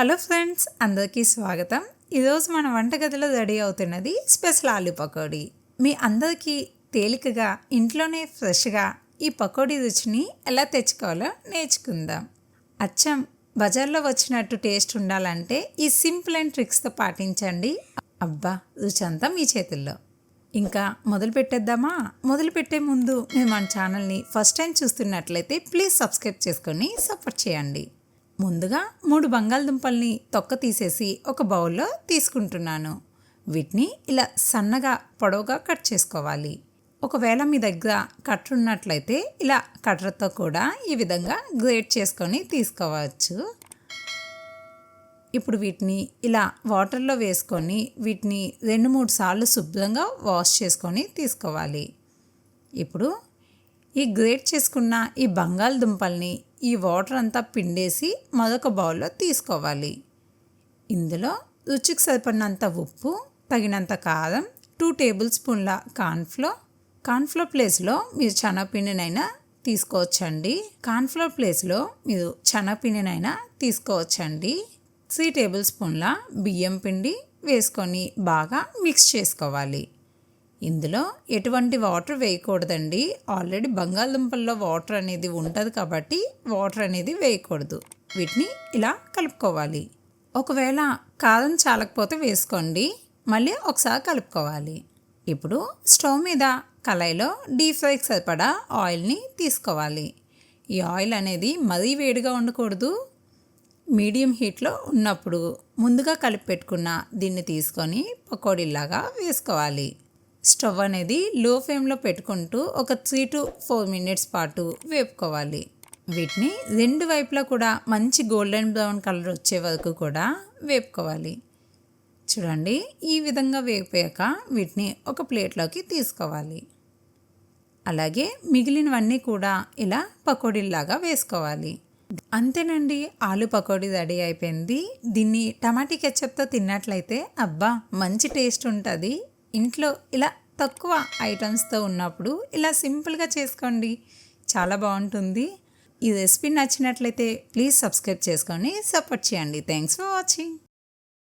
Hello friends, అందరికీ స్వాగతం. ఈరోజు మన వంటగదిలో రెడీ అవుతున్నది స్పెషల్ ఆలూ పకోడీ. మీ అందరికీ తేలికగా ఇంట్లోనే ఫ్రెష్గా ఈ పకోడీ రుచిని ఎలా తెచ్చుకోవాలో నేర్చుకుందాం. అచ్చం బజార్లో వచ్చినట్టు టేస్ట్ ఉండాలంటే ఈ సింపుల్ అండ్ ట్రిక్స్తో పాటించండి. అబ్బా, రుచి అంతా మీ చేతుల్లో. ఇంకా మొదలు పెట్టేద్దామా? మొదలు పెట్టే ముందు మీరు మన ఛానల్ని ఫస్ట్ టైం చూస్తున్నట్లయితే ప్లీజ్ సబ్స్క్రైబ్ చేసుకొని సపోర్ట్ చేయండి. ముందుగా 3 బంగాళదుంపల్ని తొక్క తీసేసి ఒక బౌల్లో తీసుకుంటున్నాను. వీటిని ఇలా సన్నగా పొడవుగా కట్ చేసుకోవాలి. ఒకవేళ మీ దగ్గర కట్టర్ ఉన్నట్లయితే ఇలా కట్టర్తో కూడా ఈ విధంగా గ్రేట్ చేసుకొని తీసుకోవచ్చు. ఇప్పుడు వీటిని ఇలా వాటర్లో వేసుకొని వీటిని 2-3 సార్లు శుభ్రంగా వాష్ చేసుకొని తీసుకోవాలి. ఇప్పుడు ఈ గ్రేట్ చేసుకున్న ఈ బంగాళదుంపల్ని ఈ వాటర్ అంతా పిండేసి మరొక బౌల్లో తీసుకోవాలి. ఇందులో రుచికి సరిపడినంత ఉప్పు, తగినంత కారం, 2 టేబుల్ స్పూన్ల కార్న్ఫ్లోర్ ప్లేస్లో మీరు శనగపిండినైనా తీసుకోవచ్చండి. 3 టేబుల్ స్పూన్ల బియ్యం పిండి వేసుకొని బాగా మిక్స్ చేసుకోవాలి. ఇందులో ఎటువంటి వాటర్ వేయకూడదండి. ఆల్రెడీ బంగాళదుంపల్లో వాటర్ అనేది ఉంటుంది కాబట్టి వాటర్ అనేది వేయకూడదు. వీటిని ఇలా కలుపుకోవాలి. ఒకవేళ కారం చాలకపోతే వేసుకోండి. మళ్ళీ ఒకసారి కలుపుకోవాలి. ఇప్పుడు స్టవ్ మీద కళాయిలో డీప్ ఫ్రైకి సరిపడా ఆయిల్ని తీసుకోవాలి. ఈ ఆయిల్ అనేది మరీ వేడిగా ఉండకూడదు. మీడియం హీట్లో ఉన్నప్పుడు ముందుగా కలిపి పెట్టుకున్న దీన్ని తీసుకొని పకోడీలాగా వేసుకోవాలి. స్టవ్ అనేది లో ఫ్లేమ్లో పెట్టుకుంటూ ఒక 3 to 4 మినిట్స్ పాటు వేపుకోవాలి. వీటిని 2 వైపులా కూడా మంచి గోల్డెన్ బ్రౌన్ కలర్ వచ్చే వరకు కూడా వేపుకోవాలి. చూడండి, ఈ విధంగా వేగిపోయాక వీటిని ఒక ప్లేట్లోకి తీసుకోవాలి. అలాగే మిగిలినవన్నీ కూడా ఇలా పకోడీలాగా వేసుకోవాలి. అంతేనండి, ఆలూ పకోడీ రెడీ అయిపోయింది. దీన్ని టమాటా కెచప్తో తిన్నట్లయితే అబ్బా, మంచి టేస్ట్ ఉంటుంది. ఇంట్లో ఇలా తక్కువ ఐటమ్స్తో ఉన్నప్పుడు ఇలా సింపుల్గా చేసుకోండి, చాలా బాగుంటుంది. ఈ రెసిపీ నచ్చినట్లయితే ప్లీజ్ సబ్స్క్రైబ్ చేసుకొని సపోర్ట్ చేయండి. Thanks for watching.